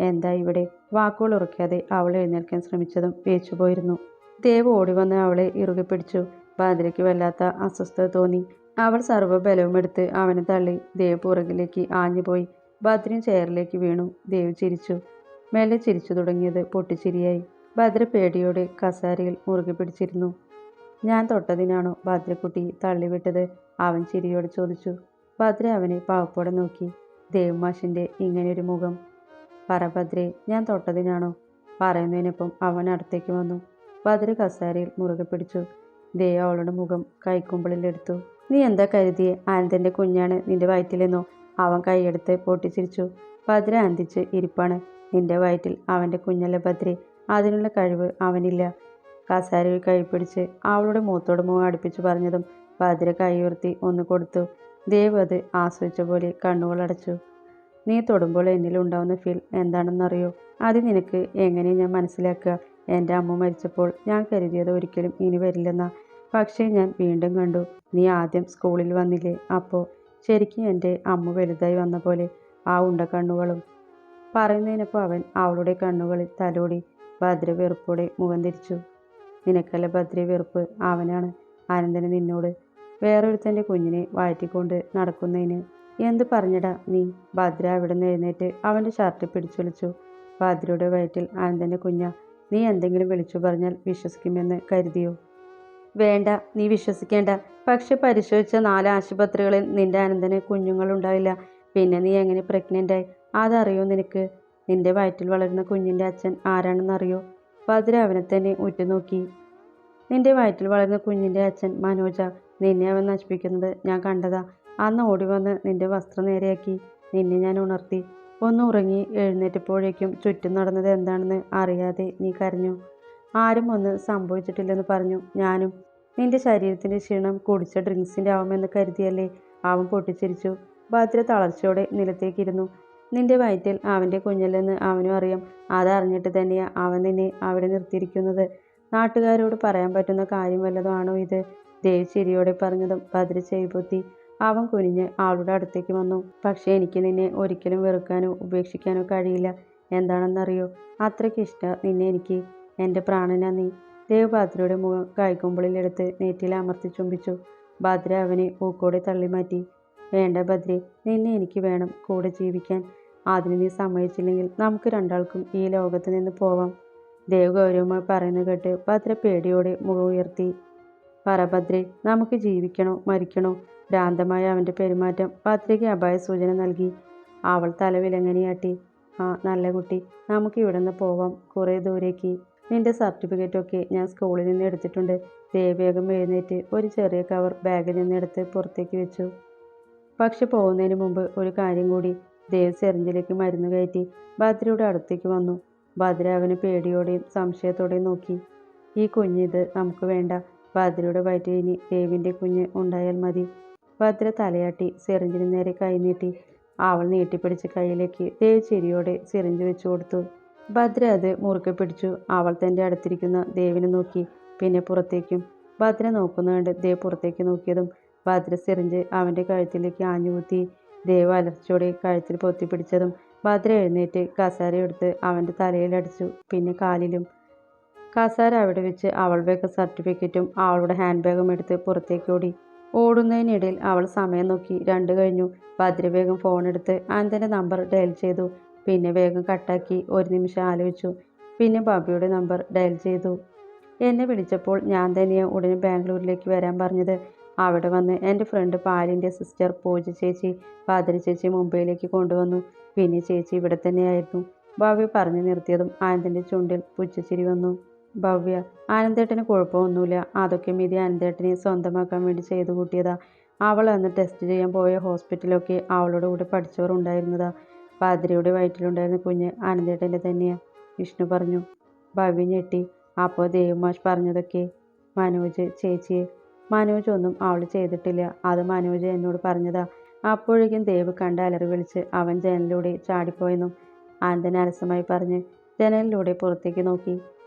എന്താ ഇവിടെ? വാക്കുകൾ ഉറക്കാതെ അവൾ എഴുന്നേൽക്കാൻ ശ്രമിച്ചതും വേച്ചുപോയിരുന്നു. ദേവ് ഓടി വന്ന് അവളെ ഇറുകെ പിടിച്ചു. ഭദ്രയ്ക്ക് വല്ലാത്ത അസ്വസ്ഥത തോന്നി. അവൾ സർവ്വബലവും എടുത്ത് അവനെ തള്ളി. ദേവ് പുറകിലേക്ക് ആഞ്ഞുപോയി. ഭദ്രയും ചെയറിലേക്ക് വീണു. ദേവ് ചിരിച്ചു. മെല്ലെ ചിരിച്ചു തുടങ്ങിയത് പൊട്ടിച്ചിരിയായി. ഭദ്ര പേടിയോടെ കസാരയിൽ മുറുകെ പിടിച്ചിരുന്നു. ഞാൻ തൊട്ടതിനാണോ ഭദ്രക്കുട്ടി തള്ളിവിട്ടത്? അവൻ ചിരിയോടെ ചോദിച്ചു. ഭദ്ര അവനെ പാവപ്പോടെ നോക്കി. ദേവ് മാഷിന്റെ ഇങ്ങനെയൊരു മുഖം. പറ ഭദ്രേ, ഞാൻ തൊട്ടതിനാണോ? പറയുന്നതിനൊപ്പം അവൻ അടുത്തേക്ക് വന്നു. ഭദ്ര കസാരയിൽ മുറുകെ പിടിച്ചു. ദേവ് അവളുടെ മുഖം കൈക്കുമ്പിളിലെടുത്തു. നീ എന്താ കരുതിയേ? ആനന്ദന്റെ കുഞ്ഞാണ് നിന്റെ വയറ്റിലെന്നോ? അവൻ കൈയെടുത്ത് പൊട്ടിച്ചിരിച്ചു. ഭദ്ര അന്തിച്ച് ഇരിപ്പാണ്. നിന്റെ വയറ്റിൽ അവന്റെ കുഞ്ഞല്ല ഭദ്രേ. അതിനുള്ള കഴിവ് അവനില്ല. കസാരയിൽ കൈ പിടിച്ച് അവളുടെ മുഖത്തോട് മുഖം അടുപ്പിച്ചു പറഞ്ഞതും ഭദ്ര കൈ ഉയർത്തി ഒന്ന് കൊടുത്തു. ദേവ് അത് ആസ്വദിച്ച പോലെ കണ്ണുകൾ അടച്ചു. നീ തൊടുമ്പോൾ എന്നിൽ ഉണ്ടാവുന്ന ഫീൽ എന്താണെന്നറിയോ? അത് നിനക്ക് എങ്ങനെ ഞാൻ മനസ്സിലാക്കുക? എൻ്റെ അമ്മ മരിച്ചപ്പോൾ ഞാൻ കരുതിയത് ഒരിക്കലും ഇനി വരില്ലെന്നാ. പക്ഷേ ഞാൻ വീണ്ടും കണ്ടു. നീ ആദ്യം സ്കൂളിൽ വന്നില്ലേ? അപ്പോൾ ശരിക്കും എൻ്റെ അമ്മ വലുതായി വന്ന പോലെ. ആ ഉണ്ട കണ്ണുകളും. പറയുന്നതിനൊപ്പം അവൻ അവളുടെ കണ്ണുകളിൽ തലോടി. ഭദ്ര വെറുപ്പോടെ മുഖം തിരിച്ചു. നിനക്കല്ല ഭദ്രയെ വെറുപ്പ്, അവനാണ്. ആനന്ദന് നിന്നോട്. വേറൊരുത്തൻ്റെ കുഞ്ഞിനെ വയറ്റിക്കൊണ്ട് നടക്കുന്നതിന്. എന്ത് പറഞ്ഞടാ നീ? ഭദ്ര അവിടെ നിന്ന് എഴുന്നേറ്റ് അവൻ്റെ ഷർട്ട് പിടിച്ചൊലിച്ചു. ഭദ്രയുടെ വയറ്റിൽ ആനന്ദൻ്റെ കുഞ്ഞാ. നീ എന്തെങ്കിലും വിളിച്ചു പറഞ്ഞാൽ വിശ്വസിക്കുമെന്ന് കരുതിയോ? വേണ്ട, നീ വിശ്വസിക്കേണ്ട. പക്ഷെ പരിശോധിച്ച 4 ആശുപത്രികളിൽ നിന്റെ ആനന്ദന് കുഞ്ഞുങ്ങളുണ്ടായില്ല. പിന്നെ നീ എങ്ങനെ പ്രഗ്നൻ്റായി? അതറിയോ നിനക്ക്? നിന്റെ വയറ്റിൽ വളരുന്ന കുഞ്ഞിൻ്റെ അച്ഛൻ ആരാണെന്നറിയോ? ഭദ്ര അവനെ തന്നെ ഉറ്റുനോക്കി. നിന്റെ വയറ്റിൽ വളരുന്ന കുഞ്ഞിൻ്റെ അച്ഛൻ മനോജ. നിന്നെ അവൻ നശിപ്പിക്കുന്നത് ഞാൻ കണ്ടതാ. അന്ന് ഓടി വന്ന് നിന്റെ വസ്ത്രം നേരെയാക്കി. നിന്നെ ഞാൻ ഉണർത്തി. ഒന്ന് ഉറങ്ങി എഴുന്നേറ്റപ്പോഴേക്കും ചുറ്റും നടന്നത് എന്താണെന്ന് അറിയാതെ നീ കരഞ്ഞു. ആരും ഒന്നും സംഭവിച്ചിട്ടില്ലെന്ന് പറഞ്ഞു. ഞാനും. നിന്റെ ശരീരത്തിൻ്റെ ക്ഷീണം കുടിച്ച ഡ്രിങ്ക്സിൻ്റെ ആവുമെന്ന് കരുതിയല്ലേ? അവൻ പൊട്ടിച്ചിരിച്ചു. ഭദ്ര തളർച്ചയോടെ നിലത്തേക്കിരുന്നു. നിന്റെ വയറ്റിൽ അവൻ്റെ കുഞ്ഞല്ലെന്ന് അവനും അറിയാം. അതറിഞ്ഞിട്ട് തന്നെയാ അവൻ നിന്നെ അവിടെ നിർത്തിയിരിക്കുന്നത്. നാട്ടുകാരോട് പറയാൻ പറ്റുന്ന കാര്യം വല്ലതും ആണോ ഇത്? ദേവ് ചിരിയോടെ പറഞ്ഞതും ഭദ്ര ചെവിപൊത്തി. അവൻ കുനിഞ്ഞ് അവളുടെ അടുത്തേക്ക് വന്നു. പക്ഷേ എനിക്ക് നിന്നെ ഒരിക്കലും വെറുക്കാനോ ഉപേക്ഷിക്കാനോ കഴിയില്ല. എന്താണെന്നറിയോ? അത്രയ്ക്ക് ഇഷ്ടം നിന്നെ എനിക്ക്. എൻ്റെ പ്രാണനാ നീ. ദേവ് ഭദ്രയുടെ മുഖം കൈക്കുമ്പിളിലെടുത്ത് നെറ്റിയിൽ അമർത്തി ചുംബിച്ചു. ഭദ്ര അവനെ ഊക്കോടെ തള്ളിമാറ്റി. വേണ്ട ഭദ്രേ, നിന്നെ എനിക്ക് വേണം കൂടെ ജീവിക്കാൻ. അതിന് നീ സമ്മതിച്ചില്ലെങ്കിൽ നമുക്ക് രണ്ടാൾക്കും ഈ ലോകത്ത് നിന്ന് പോവാം. ദേവ് ഗൗരവമായി പറയുന്നത് കേട്ട് ഭദ്ര പേടിയോടെ മുഖം ഉയർത്തി. പറ ഭദ്രേ, നമുക്ക് ജീവിക്കണോ മരിക്കണോ? ഭ്രാന്തമായ അവൻ്റെ പെരുമാറ്റം ഭദ്രയ്ക്ക് അപായ സൂചന നൽകി. അവൾ തല വിലങ്ങനെയാട്ടി. ആ നല്ല കുട്ടി, നമുക്ക് ഇവിടെ നിന്ന് പോവാം, കുറേ ദൂരേക്ക്. നിന്റെ സർട്ടിഫിക്കറ്റൊക്കെ ഞാൻ സ്കൂളിൽ നിന്ന് എടുത്തിട്ടുണ്ട്. ദേവ് വേഗം എഴുന്നേറ്റ് ഒരു ചെറിയ കവർ ബാഗിൽ നിന്ന് എടുത്ത് പുറത്തേക്ക് വെച്ചു. പക്ഷെ പോകുന്നതിന് മുമ്പ് ഒരു കാര്യം കൂടി. ദേവ് സെറിഞ്ചിലേക്ക് മരുന്ന് കയറ്റി ഭദ്രയുടെ അടുത്തേക്ക് വന്നു. ഭദ്ര അവന് പേടിയോടെയും സംശയത്തോടെയും നോക്കി. ഈ കുഞ്ഞിത് നമുക്ക് വേണ്ട. ഭദ്രയുടെ വയറ്റിൽ ഇനി ദേവിൻ്റെ കുഞ്ഞ് ഉണ്ടായാൽ മതി. ഭദ്ര തലയാട്ടി സിറിഞ്ചിന് നേരെ കൈ നീട്ടി. അവൾ നീട്ടിപ്പിടിച്ച കൈയിലേക്ക് ദേവ് ചിരിയോടെ സിറിഞ്ച് വെച്ചു കൊടുത്തു. ഭദ്ര അത് മുറുക്കെ പിടിച്ചു. അവൾ തൻ്റെ അടുത്തിരിക്കുന്ന ദേവിനെ നോക്കി, പിന്നെ പുറത്തേക്കും. ഭദ്ര നോക്കുന്ന കണ്ട് ദേവ് പുറത്തേക്ക് നോക്കിയതും ഭദ്ര സിറിഞ്ച് അവൻ്റെ കഴുത്തിലേക്ക് ആഞ്ഞുകുത്തി. ദേവ് അലർച്ചയോടെ കഴുത്തിൽ പൊത്തിപ്പിടിച്ചതും ഭദ്ര എഴുന്നേറ്റ് കസാരയെടുത്ത് അവൻ്റെ തലയിൽ അടിച്ചു, പിന്നെ കാലിലും. കസാര അവിടെ വെച്ച് അവൾ വേഗം സർട്ടിഫിക്കറ്റും അവളുടെ ഹാൻഡ് ബാഗും എടുത്ത് പുറത്തേക്ക് ഓടി. ഓടുന്നതിനിടയിൽ അവൾ സമയം നോക്കി 2 കഴിഞ്ഞു. ഭദ്ര വേഗം ഫോണെടുത്ത് ആനന്ദൻ്റെ നമ്പർ ഡയൽ ചെയ്തു. പിന്നെ വേഗം കട്ടാക്കി. ഒരു നിമിഷം ആലോചിച്ചു. പിന്നെ ബബിയുടെ നമ്പർ ഡയൽ ചെയ്തു. എന്നെ വിളിച്ചപ്പോൾ ഞാൻ തന്നെയാണ് ഉടനെ ബാംഗ്ലൂരിലേക്ക് വരാൻ പറഞ്ഞത്. അവിടെ വന്ന് എൻ്റെ ഫ്രണ്ട് പാലിൻ്റെ സിസ്റ്റർ പൂജ ചേച്ചി ഭദ്ര ചേച്ചി മുംബൈയിലേക്ക് കൊണ്ടുവന്നു. പിന്നെ ചേച്ചി ഇവിടെ തന്നെയായിരുന്നു. ഭവ്യ പറഞ്ഞു നിർത്തിയതും ആനന്ദൻ്റെ ചുണ്ടിൽ പുച്ഛച്ചിരി വന്നു. ഭവ്യ, ആനന്ദേട്ടന് കുഴപ്പമൊന്നുമില്ല. അതൊക്കെ മിതി ആനന്ദേട്ടനെ സ്വന്തമാക്കാൻ വേണ്ടി ചെയ്തു കൂട്ടിയതാ. അവൾ അന്ന് ടെസ്റ്റ് ചെയ്യാൻ പോയ ഹോസ്പിറ്റലൊക്കെ അവളുടെ കൂടെ പഠിച്ചവർ ഉണ്ടായിരുന്നതാ. ഭദ്രയുടെ വയറ്റിലുണ്ടായിരുന്ന കുഞ്ഞ് ആനന്ദേട്ടൻ്റെ തന്നെയാ, വിഷ്ണു പറഞ്ഞു. ഭവ്യ ഞെട്ടി. അപ്പോൾ ദേവമാഷ് പറഞ്ഞതൊക്കെ? മനോജ് ചേച്ചിയെ. മനോജ് ഒന്നും അവൾ ചെയ്തിട്ടില്ല. അത് മനോജ് എന്നോട് പറഞ്ഞതാ. അപ്പോഴേക്കും ദേവ് കണ്ട അലറി വിളിച്ച് അവൻ ജനലിലൂടെ ചാടിപ്പോയെന്നും ആനന്ദൻ അലസമായി പറഞ്ഞ് ജനലിലൂടെ പുറത്തേക്ക് നോക്കി.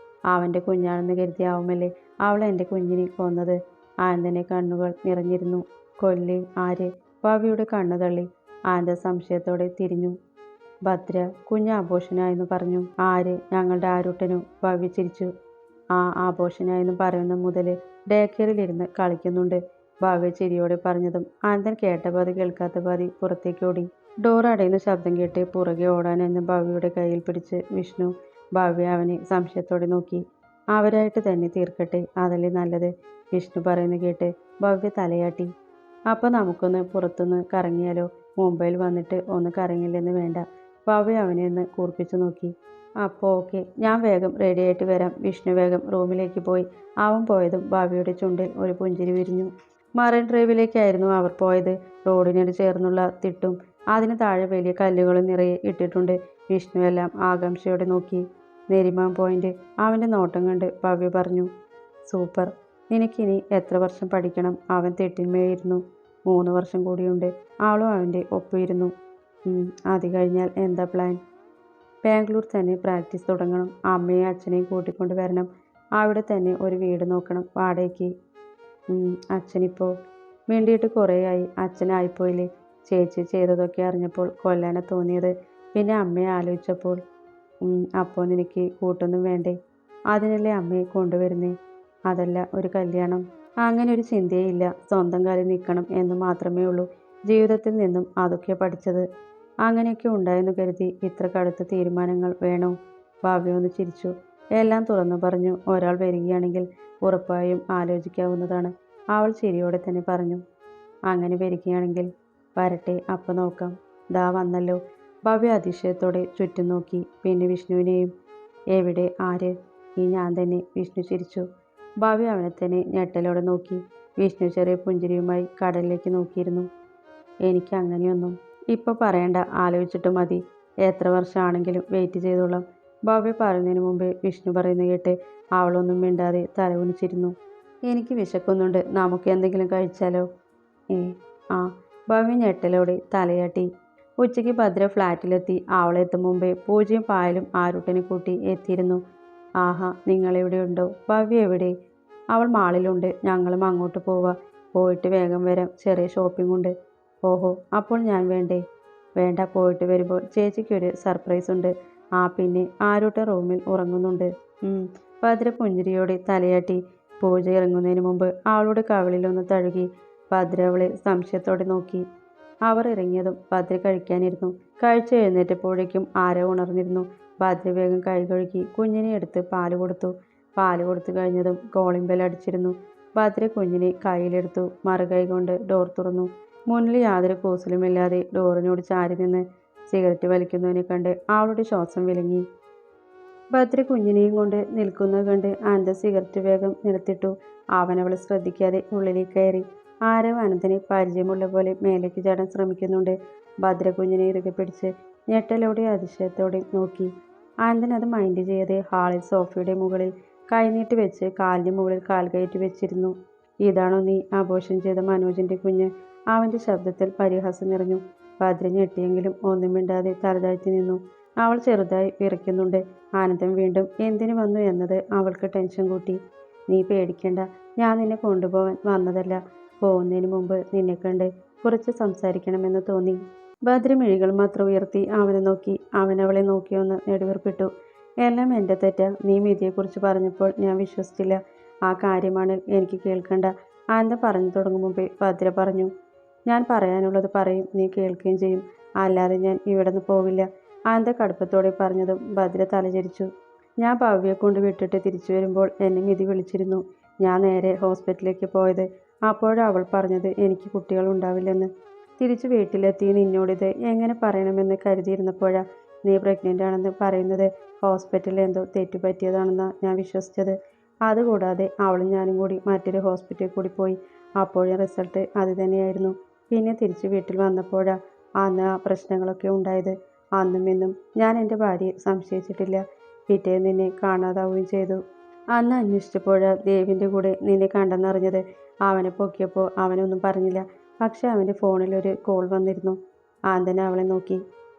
അവൻ്റെ കുഞ്ഞാണെന്ന് കരുതിയാവുമല്ലേ അവൾ എൻ്റെ കുഞ്ഞിനെ കൊന്നത്? ആനന്ദൻ്റെ കണ്ണുകൾ നിറഞ്ഞിരുന്നു. കൊല്ലേ? ആര്? ഭവ്യയുടെ കണ്ണു തള്ളി. ആനന്ദൻ സംശയത്തോടെ തിരിഞ്ഞു. ഭദ്ര കുഞ്ഞ് ആഘോഷനായെന്ന് പറഞ്ഞു. ആര്? ഞങ്ങളുടെ ആരുട്ടനോ? ഭവ്യ ചിരിച്ചു. ആ ആഘോഷനായെന്ന് പറയുന്ന മുതൽ ഡേ കെയറിലിരുന്ന് കളിക്കുന്നുണ്ട്. ഭവ്യ ചിരിയോടെ പറഞ്ഞതും അനന്തൻ കേട്ട പാതി കേൾക്കാത്ത പാതി പുറത്തേക്ക് ഓടി. ഡോർ അടയുന്ന ശബ്ദം കേട്ട് പുറകെ ഓടാനെന്ന് ഭവ്യയുടെ കയ്യിൽ പിടിച്ച് വിഷ്ണു. ഭവ്യ അവനെ സംശയത്തോടെ നോക്കി. അവരായിട്ട് തന്നെ തീർക്കട്ടെ, അതല്ലേ നല്ലത്. വിഷ്ണു പറയുന്നത് കേട്ട് ഭവ്യ തലയാട്ടി. അപ്പം നമുക്കൊന്ന് പുറത്തൊന്ന് കറങ്ങിയാലോ? മുംബൈയിൽ വന്നിട്ട് ഒന്ന് കറങ്ങില്ലെന്ന് വേണ്ട. ഭവ്യ അവനെ ഒന്ന് കൂർപ്പിച്ചു നോക്കി. അപ്പോൾ ഓക്കെ, ഞാൻ വേഗം റെഡിയായിട്ട് വരാം. വിഷ്ണു വേഗം റൂമിലേക്ക് പോയി. അവൻ പോയതും ഭവ്യയുടെ ചുണ്ടിൽ ഒരു പുഞ്ചിരി വിരിഞ്ഞു. മറൈൻ ഡ്രൈവിലേക്കായിരുന്നു അവർ പോയത്. റോഡിനോട് ചേർന്നുള്ള തിട്ടും അതിന് താഴെ വലിയ കല്ലുകളും നിറയെ ഇട്ടിട്ടുണ്ട്. വിഷ്ണു എല്ലാം ആകാംക്ഷയോടെ നോക്കി. നെരിമാൻ പോയിന്റ്. അവൻ്റെ നോട്ടം കണ്ട് ഭവ്യ പറഞ്ഞു. സൂപ്പർ. നിനക്കിനി എത്ര വർഷം പഠിക്കണം? അവൻ തെറ്റിന്മേയിരുന്നു. 3 വർഷം കൂടിയുണ്ട്. അവളും അവൻ്റെ ഒപ്പമിരുന്നു. അത് കഴിഞ്ഞാൽ എന്താ പ്ലാൻ? ബാംഗ്ലൂർ തന്നെ പ്രാക്ടീസ് തുടങ്ങണം. അമ്മയും അച്ഛനെയും കൂട്ടിക്കൊണ്ട് വരണം. അവിടെ തന്നെ ഒരു വീട് നോക്കണം വാടകയ്ക്ക്. അച്ഛനിപ്പോൾ വേണ്ടിയിട്ട് കുറേയായി. അച്ഛനായിപ്പോയില്ലേ. ചേച്ചി ചെയ്തതൊക്കെ അറിഞ്ഞപ്പോൾ കൊല്ലാനാ തോന്നിയത്. പിന്നെ അമ്മയെ ആലോചിച്ചപ്പോൾ അപ്പോൾ നിനക്ക് കൂട്ടൊന്നും വേണ്ടേ? അതിനല്ലേ അമ്മയെ കൊണ്ടുവരുന്നേ. അതല്ല ഒരു കല്യാണം. അങ്ങനെ ഒരു ചിന്തയേ ഇല്ല. സ്വന്തം കാലിൽ നിൽക്കണം എന്ന് മാത്രമേ ഉള്ളൂ. ജീവിതത്തിൽ നിന്നും അതൊക്കെ പഠിച്ചത്. അങ്ങനെയൊക്കെ ഉണ്ടായെന്ന് കരുതി ഇത്ര കടുത്ത തീരുമാനങ്ങൾ വേണോ? ഭവ്യ ഒന്ന് ചിരിച്ചു. എല്ലാം തുറന്നു പറഞ്ഞു. ഒരാൾ വരികയാണെങ്കിൽ ഉറപ്പായും ആലോചിക്കാവുന്നതാണ്. അവൾ ചിരിയോടെ തന്നെ പറഞ്ഞു. അങ്ങനെ വരികയാണെങ്കിൽ വരട്ടെ, അപ്പം നോക്കാം. ദാ വന്നല്ലോ. ഭവ്യ അതിശയത്തോടെ ചുറ്റും നോക്കി. പിന്നെ വിഷ്ണുവിനെയും. എവിടെ? ആര്? ഈ ഞാൻ തന്നെ. വിഷ്ണു ചിരിച്ചു. ഭവ്യ അവനെ തന്നെ ഞെട്ടലോടെ നോക്കി. വിഷ്ണു ചെറിയ പുഞ്ചിരിയുമായി കടലിലേക്ക് നോക്കിയിരുന്നു. എനിക്ക് അങ്ങനെയൊന്നും ഇപ്പോൾ പറയണ്ട, ആലോചിച്ചിട്ട് മതി. എത്ര വർഷമാണെങ്കിലും വെയിറ്റ് ചെയ്തോളാം. ഭവ്യ പറയുന്നതിന് മുമ്പേ വിഷ്ണു പറയുന്നത് കേട്ട് അവളൊന്നും മിണ്ടാതെ തലകുനിച്ചിരുന്നു. എനിക്ക് വിശക്കുന്നുണ്ട്, നമുക്ക് എന്തെങ്കിലും കഴിച്ചാലോ? ആ. ഭവ്യ ഞെട്ടലോടെ തലയാട്ടി. ഉച്ചയ്ക്ക് ഭദ്ര ഫ്ലാറ്റിലെത്തി. അവളെത്തും മുമ്പേ പൂജയും പായലും ആരുട്ടനെ കൂട്ടി എത്തിയിരുന്നു. ആഹാ, നിങ്ങളെവിടെയുണ്ടോ? ഭവ്യ എവിടെ? അവൾ മാളിലുണ്ട്. ഞങ്ങളും അങ്ങോട്ട് പോവാ. പോയിട്ട് വേഗം വരാം. ചെറിയ ഷോപ്പിംഗ് ഉണ്ട്. ഓഹോ, അപ്പോൾ ഞാൻ വേണ്ടേ? വേണ്ട, പോയിട്ട് വരുമ്പോൾ ചേച്ചിക്കൊരു സർപ്രൈസ് ഉണ്ട്. ആ പിന്നെ ആരുട്ടൻ റൂമിൽ ഉറങ്ങുന്നുണ്ട്. ഭദ്ര പുഞ്ചിരിയോടെ തലയാട്ടി. പൂജ ഇറങ്ങുന്നതിന് മുമ്പ് അവളുടെ കവിളിലൊന്ന് തഴുകി. ഭദ്ര അവളെ സംശയത്തോടെ നോക്കി. അവർ ഇറങ്ങിയതും ഭദ്ര കഴിക്കാനിരുന്നു. കഴിച്ച് എഴുന്നേറ്റപ്പോഴേക്കും ആരോ ഉണർന്നിരുന്നു. ഭദ്ര വേഗം കൈ കഴുകി കുഞ്ഞിനെ എടുത്ത് പാല് കൊടുത്തു. പാല് കൊടുത്തു കഴിഞ്ഞതും കോളിംഗ് ബെൽ അടിച്ചിരുന്നു. ഭദ്ര കുഞ്ഞിനെ കയ്യിലെടുത്തു. മറുകൈ കൊണ്ട് ഡോർ തുറന്നു. മുന്നിൽ യാതൊരു കൂസലുമില്ലാതെ ഡോറിനോട് ചാരി നിന്ന് സിഗരറ്റ് വലിക്കുന്നതിനെ കണ്ട് അവളുടെ ശ്വാസം വിലങ്ങി. ഭദ്ര കുഞ്ഞിനെയും കൊണ്ട് നിൽക്കുന്നത് കണ്ട് അനന്ത സിഗരറ്റ് വേഗം നിലത്തിട്ടു. അവൻ അവളെ ശ്രദ്ധിക്കാതെ ഉള്ളിലേക്ക് കയറി. ആരോ അനന്തനെ പരിചയമുള്ള പോലെ മേലേക്ക് ചാടാൻ ശ്രമിക്കുന്നുണ്ട്. ഭദ്ര കുഞ്ഞിനെ ഇറുകെ പിടിച്ച് ഞെട്ടലോടെ അതിശയത്തോടെ നോക്കി. അനന്തൻ അത് മൈൻഡ് ചെയ്യാതെ ഹാളിൽ സോഫയുടെ മുകളിൽ കൈനീട്ടി വെച്ച് കാലിന് മുകളിൽ കാൽ കയറ്റി വെച്ചിരുന്നു. ഇതാണോ നീ അബോർഷൻ ചെയ്ത മനോജിന്റെ കുഞ്ഞ്? അവന്റെ ശബ്ദത്തിൽ പരിഹാസം നിറഞ്ഞു. ഭദ്ര ഞെട്ടിയെങ്കിലും ഒന്നും മിണ്ടാതെ തലതാഴ്ത്തി നിന്നു. അവൾ ചെറുതായി വിറയ്ക്കുന്നുണ്ട്. ആനന്ദൻ വീണ്ടും എന്തിനു വന്നു എന്നത് അവൾക്ക് ടെൻഷൻ കൂട്ടി. നീ പേടിക്കണ്ട, ഞാൻ നിന്നെ കൊണ്ടുപോകാൻ വന്നതല്ല. പോകുന്നതിന് മുമ്പ് നിന്നെ കണ്ട് കുറച്ച് സംസാരിക്കണമെന്ന് തോന്നി. ഭദ്ര മിഴികൾ മാത്രം ഉയർത്തി അവനെ നോക്കി. അവൻ അവളെ നോക്കിയൊന്ന് നെടുവീർപ്പിട്ടു. എല്ലാം എൻ്റെ തെറ്റാ. നീ മിതിയെക്കുറിച്ച് പറഞ്ഞപ്പോൾ ഞാൻ വിശ്വസിച്ചില്ല. ആ കാര്യമാണ് എനിക്ക് കേൾക്കണ്ട. ആനന്ദ പറഞ്ഞു തുടങ്ങും മുമ്പേ ഭദ്ര പറഞ്ഞു. ഞാൻ പറയാനുള്ളത് പറയും, നീ കേൾക്കുകയും ചെയ്യും. അല്ലാതെ ഞാൻ ഇവിടെ നിന്ന് പോവില്ല. ആനന്ദ കടുപ്പത്തോടെ പറഞ്ഞതും ഭദ്ര തലചരിച്ചു. ഞാൻ ഭവ്യയെ കൊണ്ട് വിട്ടിട്ട് തിരിച്ചു വരുമ്പോൾ എന്നെ മിതി വിളിച്ചിരുന്നു. ഞാൻ നേരെ ഹോസ്പിറ്റലിലേക്ക് പോയത്. അപ്പോഴവൾ പറഞ്ഞത് എനിക്ക് കുട്ടികൾ ഉണ്ടാവില്ലെന്ന്. തിരിച്ചു വീട്ടിലെത്തി നിന്നോടിത് എങ്ങനെ പറയണമെന്ന് കരുതിയിരുന്നപ്പോഴാ നീ പ്രഗ്നൻ്റ് ആണെന്ന് പറയുന്നത്. ഹോസ്പിറ്റലിൽ എന്തോ തെറ്റുപറ്റിയതാണെന്നാണ് ഞാൻ വിശ്വസിച്ചത്. അതുകൂടാതെ അവളും ഞാനും കൂടി മറ്റൊരു ഹോസ്പിറ്റലിൽ കൂടി പോയി. അപ്പോഴും റിസൾട്ട് അത് തന്നെയായിരുന്നു. പിന്നെ തിരിച്ച് വീട്ടിൽ വന്നപ്പോഴാ അന്ന് ആ പ്രശ്നങ്ങളൊക്കെ ഉണ്ടായത്. അന്നും ഇന്നും ഞാൻ എൻ്റെ ഭാര്യയെ സംശയിച്ചിട്ടില്ല. പിറ്റേന്ന് നിന്നെ കാണാതാവുകയും ചെയ്തു. അന്ന് അന്വേഷിച്ചപ്പോഴാ ദേവിൻ്റെ കൂടെ നിന്നെ കണ്ടെന്നറിഞ്ഞത്. അവനെ പൊക്കിയപ്പോൾ അവനൊന്നും പറഞ്ഞില്ല. പക്ഷെ അവൻ്റെ ഫോണിൽ ഒരു കോൾ വന്നിരുന്നു. ആന്തന അവളെ നോക്കി.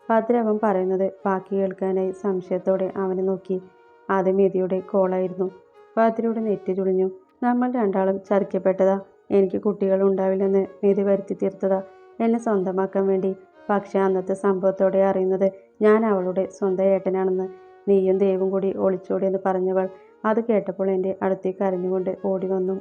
ഭദ്ര അവൻ പറയുന്നത് ബാക്കി കേൾക്കാനായി സംശയത്തോടെ അവനെ നോക്കി. അത് മിതിയുടെ കോളായിരുന്നു. ഭദ്രയുടെ നെറ്റി ചുളിഞ്ഞു. നമ്മൾ രണ്ടാളും ചതിക്കപ്പെട്ടതാ. എനിക്ക് കുട്ടികൾ ഉണ്ടാവില്ലെന്ന് മിതി വരുത്തി തീർത്തതാ. എന്നെ സ്വന്തമാക്കാൻ വേണ്ടി. പക്ഷെ അന്നത്തെ സംഭവത്തോടെ അറിയുന്നത് ഞാൻ അവളുടെ സ്വന്തം ഏട്ടനാണെന്ന്. നീയും ദേവും കൂടി ഒളിച്ചോടിയെന്ന് പറഞ്ഞവൾ അത് കേട്ടപ്പോൾ എൻ്റെ അടുത്തേക്ക് കരഞ്ഞുകൊണ്ട് ഓടി വന്നു.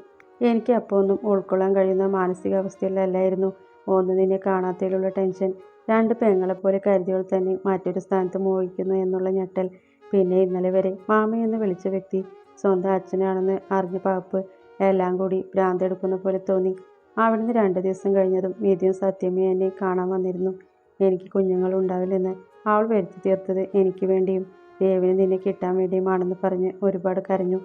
എനിക്ക് അപ്പോൾ ഒന്നും ഉൾക്കൊള്ളാൻ കഴിയുന്ന മാനസികാവസ്ഥയിലല്ലായിരുന്നു. ഒന്ന് നിന്നെ കാണാത്തതിലുള്ള ടെൻഷൻ, രണ്ട് പെങ്ങളെപ്പോലെ കരുതിയവൾ തന്നെ മറ്റൊരു സ്ഥാനത്ത് മോഹിക്കുന്നു എന്നുള്ള ഞെട്ടൽ, പിന്നെ ഇന്നലെ വരെ മാമയെന്ന് വിളിച്ച വ്യക്തി സ്വന്തം അച്ഛനാണെന്ന് അറിഞ്ഞ പകപ്പ്, എല്ലാം കൂടി ഭ്രാന്തെടുക്കുന്ന പോലെ തോന്നി. അവിടുന്ന് 2 ദിവസം കഴിഞ്ഞതും നിധിയും സത്യമേ എന്നെ കാണാൻ വന്നിരുന്നു. എനിക്ക് കുഞ്ഞുങ്ങൾ ഉണ്ടാവില്ലെന്ന് അവൾ വരുത്തി തീർത്തത് എനിക്ക് വേണ്ടിയും ദേവിന് നിന്നെ കിട്ടാൻ വേണ്ടിയുമാണെന്ന് പറഞ്ഞ് ഒരുപാട് കരഞ്ഞു.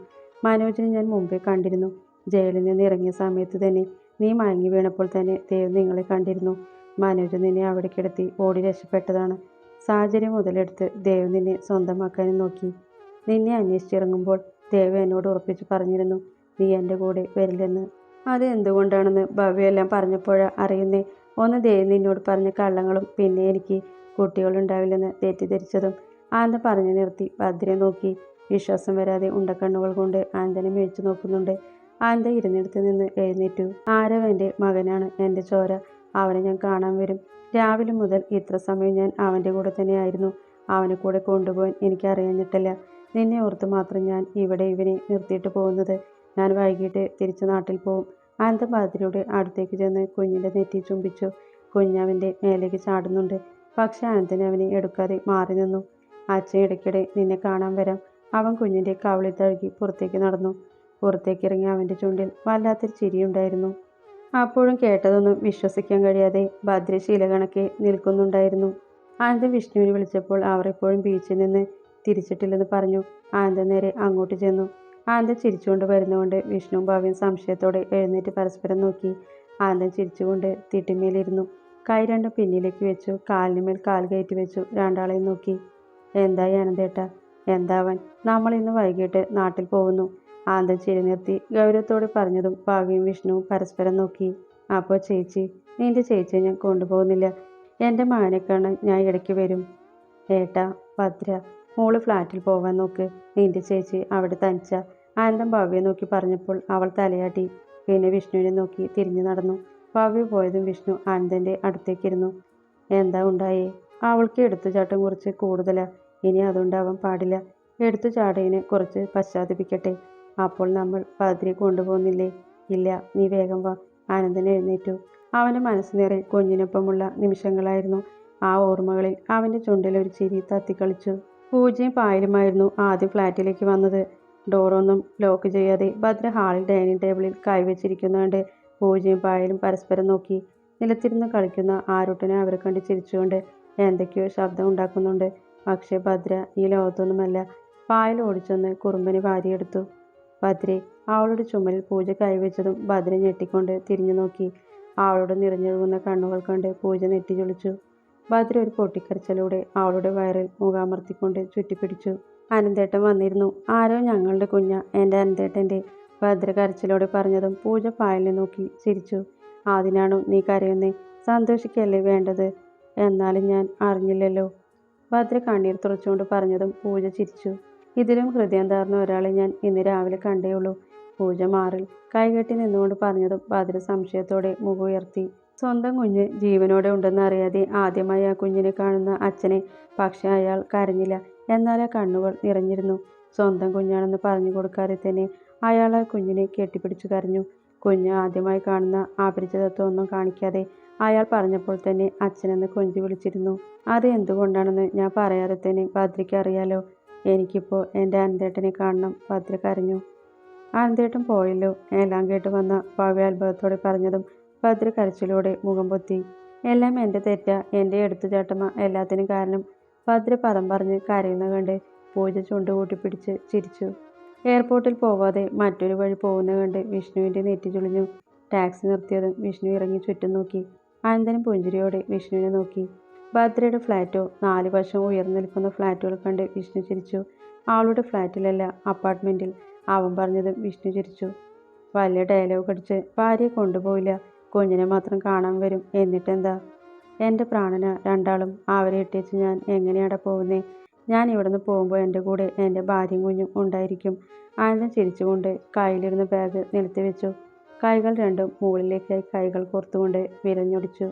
മനോജിനെ ഞാൻ മുമ്പേ കണ്ടിരുന്നു. ജയിലിൽ നിന്ന് ഇറങ്ങിയ സമയത്ത് തന്നെ നീ മയങ്ങി വീണപ്പോൾ തന്നെ ദേവ് നിങ്ങളെ കണ്ടിരുന്നു. മനോജ് നിന്നെ അവിടെ കിടത്തി ഓടി രക്ഷപ്പെട്ടതാണ്. സാഹചര്യം മുതലെടുത്ത് ദേവ് നിന്നെ സ്വന്തമാക്കാനും നോക്കി. നിന്നെ അന്വേഷിച്ചിറങ്ങുമ്പോൾ ദേവ് എന്നോട് ഉറപ്പിച്ചു പറഞ്ഞിരുന്നു നീ എൻ്റെ കൂടെ വരില്ലെന്ന്. അത് എന്തുകൊണ്ടാണെന്ന് ഭവ്യെല്ലാം പറഞ്ഞപ്പോഴാ അറിയുന്നേ. ഒന്ന് ദേവ് നിന്നോട് പറഞ്ഞ കള്ളങ്ങളും പിന്നെ എനിക്ക് കുട്ടികളുണ്ടാവില്ലെന്ന് തെറ്റിദ്ധരിച്ചതും. ആനന്ദൻ പറഞ്ഞു നിർത്തി ഭദ്രയെ നോക്കി. വിശ്വാസം വരാതെ ഉണ്ടക്കണ്ണുകൾ കൊണ്ട് ആനന്ദനെ മേടിച്ചു നോക്കുന്നുണ്ട്. ആനന്ദൻ ഇരുന്നിടത്ത് നിന്ന് എഴുന്നേറ്റു. ആരവ് എൻ്റെ മകനാണ്, എൻ്റെ ചോര. അവനെ ഞാൻ കാണാൻ വരും. രാവിലെ മുതൽ ഇത്ര സമയം ഞാൻ അവൻ്റെ കൂടെ തന്നെയായിരുന്നു. അവനെ കൂടെ കൊണ്ടുപോകാൻ എനിക്കറിയാഞ്ഞിട്ടില്ല. നിന്നെ ഓർത്ത് മാത്രം ഞാൻ ഇവിടെ ഇവനെ നിർത്തിയിട്ട് പോകുന്നത്. ഞാൻ വൈകിട്ട് തിരിച്ച് നാട്ടിൽ പോവും. ആനന്ദൻ ഭദ്രയുടെ അടുത്തേക്ക് ചെന്ന് കുഞ്ഞിൻ്റെ നെറ്റി ചുംബിച്ചു. കുഞ്ഞവൻ്റെ മേലേക്ക് ചാടുന്നുണ്ട്. പക്ഷെ ആനന്ദൻ അവനെ എടുക്കാതെ മാറി നിന്നു. അച്ഛൻ ഇടയ്ക്കിടെ നിന്നെ കാണാൻ വരാം. അവൻ കുഞ്ഞിൻ്റെ കവിളിൽ തഴുകി പുറത്തേക്ക് നടന്നു. പുറത്തേക്കിറങ്ങി അവൻ്റെ ചുണ്ടിൽ വല്ലാത്തൊരു ചിരിയുണ്ടായിരുന്നു. അപ്പോഴും കേട്ടതൊന്നും വിശ്വസിക്കാൻ കഴിയാതെ ഭദ്ര ശീലകണക്കെ നിൽക്കുന്നുണ്ടായിരുന്നു. ആനന്ദൻ വിഷ്ണുവിനെ വിളിച്ചപ്പോൾ അവർ എപ്പോഴും ബീച്ചിൽ നിന്ന് തിരിച്ചിട്ടില്ലെന്ന് പറഞ്ഞു. ആനന്ദൻ നേരെ അങ്ങോട്ട് ചെന്നു. ആനന്ദൻ ചിരിച്ചുകൊണ്ട് വരുന്നതുകൊണ്ട് വിഷ്ണുവും ഭാവിയും സംശയത്തോടെ എഴുന്നേറ്റ് പരസ്പരം നോക്കി. ആനന്ദൻ ചിരിച്ചുകൊണ്ട് തിട്ടിമേലിരുന്നു. കൈ രണ്ടും പിന്നിലേക്ക് വെച്ചു. കാലിനുമേൽ കാൽ കയറ്റി വെച്ചു. രണ്ടാളെയും നോക്കി. എന്തായി ആനന്ദേട്ടാ? എന്താവൻ? നമ്മൾ ഇന്ന് വൈകിട്ട് നാട്ടിൽ പോകുന്നു. ആനന്ദൻ ചിരി നിർത്തി ഗൗരവത്തോടെ പറഞ്ഞതും ഭാവിയും വിഷ്ണുവും പരസ്പരം നോക്കി. അപ്പോൾ ചേച്ചി? നിന്റെ ചേച്ചിയെ ഞാൻ കൊണ്ടുപോകുന്നില്ല. എൻ്റെ മകനെ കാണാൻ ഞാൻ ഇടയ്ക്ക് വരും. ഏട്ടാ, ഭദ്ര, മോള് ഫ്ലാറ്റിൽ പോവാൻ നോക്ക്. നിന്റെ ചേച്ചി അവിടെ തനിച്ച. ആനന്ദൻ ഭവ്യയെ നോക്കി പറഞ്ഞപ്പോൾ അവൾ തലയാട്ടി. പിന്നെ വിഷ്ണുവിനെ നോക്കി തിരിഞ്ഞു നടന്നു. ഭവ്യ പോയതും വിഷ്ണു ആനന്ദൻ്റെ അടുത്തേക്കിരുന്നു. എന്താ ഉണ്ടായേ? അവൾക്ക് എടുത്തുചാട്ടം കുറച്ച് കൂടുതലാ. ഇനി അതുണ്ടാവാൻ പാടില്ല. എടുത്തുചാടയിനെ കുറച്ച് പശ്ചാത്തപിക്കട്ടെ. അപ്പോൾ നമ്മൾ ഭദ്രയെ കൊണ്ടുപോകുന്നില്ലേ? ഇല്ല, നീ വേഗം വാ. ആനന്ദൻ എഴുന്നേറ്റു. അവൻ്റെ മനസ്സ് നിറയെ കുഞ്ഞിനൊപ്പമുള്ള നിമിഷങ്ങളായിരുന്നു. ആ ഓർമ്മകളിൽ അവൻ്റെ ചുണ്ടിൽ ഒരു ചിരി തത്തിക്കളിച്ചു. പൂജയും പായലുമായിരുന്നു ആദ്യം ഫ്ലാറ്റിലേക്ക് വന്നത്. ഡോറൊന്നും ലോക്ക് ചെയ്യാതെ ഭദ്ര ഹാളിൽ ഡൈനിങ് ടേബിളിൽ കൈവച്ചിരിക്കുന്നതുകൊണ്ട് പൂജയും പായലും പരസ്പരം നോക്കി. നിലത്തിരുന്ന് കളിക്കുന്ന ആരുട്ടനെ അവരെ കണ്ട് ചിരിച്ചുകൊണ്ട് എന്തൊക്കെയോ ശബ്ദം ഉണ്ടാക്കുന്നുണ്ട്. പക്ഷേ ഭദ്ര ഈ ലോകത്തൊന്നുമല്ല. പായൽ ഓടിച്ചെന്ന് കുറുമ്പനെ വാരിയെടുത്തു. ഭദ്രെ, അവളുടെ ചുമലിൽ പൂജ കൈവച്ചതും ഭദ്ര ഞെട്ടിക്കൊണ്ട് തിരിഞ്ഞു നോക്കി. അവളുടെ നിറഞ്ഞൊഴുകുന്ന കണ്ണുകൾ കണ്ട് പൂജ നെറ്റിച്ചൊളിച്ചു. ഭദ്ര ഒരു പൊട്ടിക്കരച്ചിലൂടെ അവളുടെ വയറിൽ മുഖാമർത്തിക്കൊണ്ട് ചുറ്റിപ്പിടിച്ചു. അനന്തേട്ടൻ വന്നിരുന്നു. ആരോ ഞങ്ങളുടെ കുഞ്ഞ, എൻ്റെ അനന്തേട്ടൻ്റെ. ഭദ്ര കരച്ചിലോടെ പറഞ്ഞതും പൂജ പായലിനെ നോക്കി ചിരിച്ചു. അതിനാണോ നീ കരയുന്നേ? സന്തോഷിക്കല്ലേ വേണ്ടത്? എന്നാലും ഞാൻ അറിഞ്ഞില്ലല്ലോ. ഭദ്ര കണ്ണീർ തുറച്ചുകൊണ്ട് പറഞ്ഞതും പൂജ ചിരിച്ചു. ഇതിലും ഹൃദയം താർന്ന ഒരാളെ ഞാൻ ഇന്ന് രാവിലെ കണ്ടേയുള്ളൂ. പൂജ മാറിൽ കൈകെട്ടി നിന്നുകൊണ്ട് പറഞ്ഞതും ഭദ്ര സംശയത്തോടെ മുഖം ഉയർത്തി. സ്വന്തം കുഞ്ഞ് ജീവനോടെ ഉണ്ടെന്ന് അറിയാതെ ആദ്യമായി ആ കുഞ്ഞിനെ കാണുന്ന അച്ഛനെ. പക്ഷെ അയാൾ കരഞ്ഞില്ല. എന്നാൽ ആ കണ്ണുകൾ നിറഞ്ഞിരുന്നു. സ്വന്തം കുഞ്ഞാണെന്ന് പറഞ്ഞു കൊടുക്കാതെ തന്നെ അയാൾ ആ കുഞ്ഞിനെ കെട്ടിപ്പിടിച്ചു കരഞ്ഞു. കുഞ്ഞ് ആദ്യമായി കാണുന്ന അപരിചിതത്വം ഒന്നും കാണിക്കാതെ അയാൾ പറഞ്ഞപ്പോൾ തന്നെ അച്ഛനെന്ന് കൊഞ്ചി വിളിച്ചിരുന്നു. അത് എന്തുകൊണ്ടാണെന്ന് ഞാൻ പറയാതെ തന്നെ ഭദ്രയ്ക്ക് അറിയാലോ. എനിക്കിപ്പോൾ എൻ്റെ അനന്തേട്ടനെ കാണണം. ഭദ്ര കരഞ്ഞു. അനന്തേട്ടൻ പോയല്ലോ. എല്ലാം കേട്ട് വന്ന ഭവ്യ അത്ഭുതത്തോടെ പറഞ്ഞതും ഭദ്ര കരച്ചിലൂടെ മുഖം പൊത്തി. എല്ലാം എൻ്റെ തെറ്റാ, എൻ്റെ എടുത്തുചാട്ടമ എല്ലാത്തിനും കാരണം. ഭദ്ര പദം പറഞ്ഞ് കരയുന്ന കണ്ട് പൂജ ചുണ്ട് കൂട്ടിപ്പിടിച്ച് ചിരിച്ചു. എയർപോർട്ടിൽ പോവാതെ മറ്റൊരു വഴി പോകുന്ന കണ്ട് വിഷ്ണുവിൻ്റെ നെറ്റി ചുളിഞ്ഞു. ടാക്സി നിർത്തിയതും വിഷ്ണു ഇറങ്ങി ചുറ്റും നോക്കി. അനന്തനും പുഞ്ചിരിയോടെ വിഷ്ണുവിനെ നോക്കി. ഭദ്രയുടെ ഫ്ലാറ്റോ? 4 വശം ഉയർന്നു നിൽക്കുന്ന ഫ്ലാറ്റുകൾ കണ്ട് വിഷ്ണു ചിരിച്ചു. അവളുടെ ഫ്ലാറ്റിലല്ല, അപ്പാർട്ട്മെൻറ്റിൽ. അവൻ പറഞ്ഞതും വിഷ്ണു ചിരിച്ചു. വലിയ ഡയലോഗ് അടിച്ച് ഭാര്യയെ കൊണ്ടുപോയില്ല, കുഞ്ഞിനെ മാത്രം കാണാൻ വരും. എന്നിട്ടെന്താ? എൻ്റെ പ്രാണനാ രണ്ടാളും. അവരെ ഇട്ടേച്ച് ഞാൻ എങ്ങനെയാടാ പോകുന്നേ? ഞാൻ ഇവിടുന്ന് പോകുമ്പോൾ എൻ്റെ കൂടെ എൻ്റെ ഭാര്യയും കുഞ്ഞും ഉണ്ടായിരിക്കും. ആനന്ദൻ ചിരിച്ചുകൊണ്ട് കയ്യിലിരുന്ന ബാഗ് നിലത്ത് വെച്ചു. കൈകൾ രണ്ടും മുകളിലേക്കായി കൈകൾ കോർത്തുകൊണ്ട് വിരഞ്ഞൊടിച്ചു.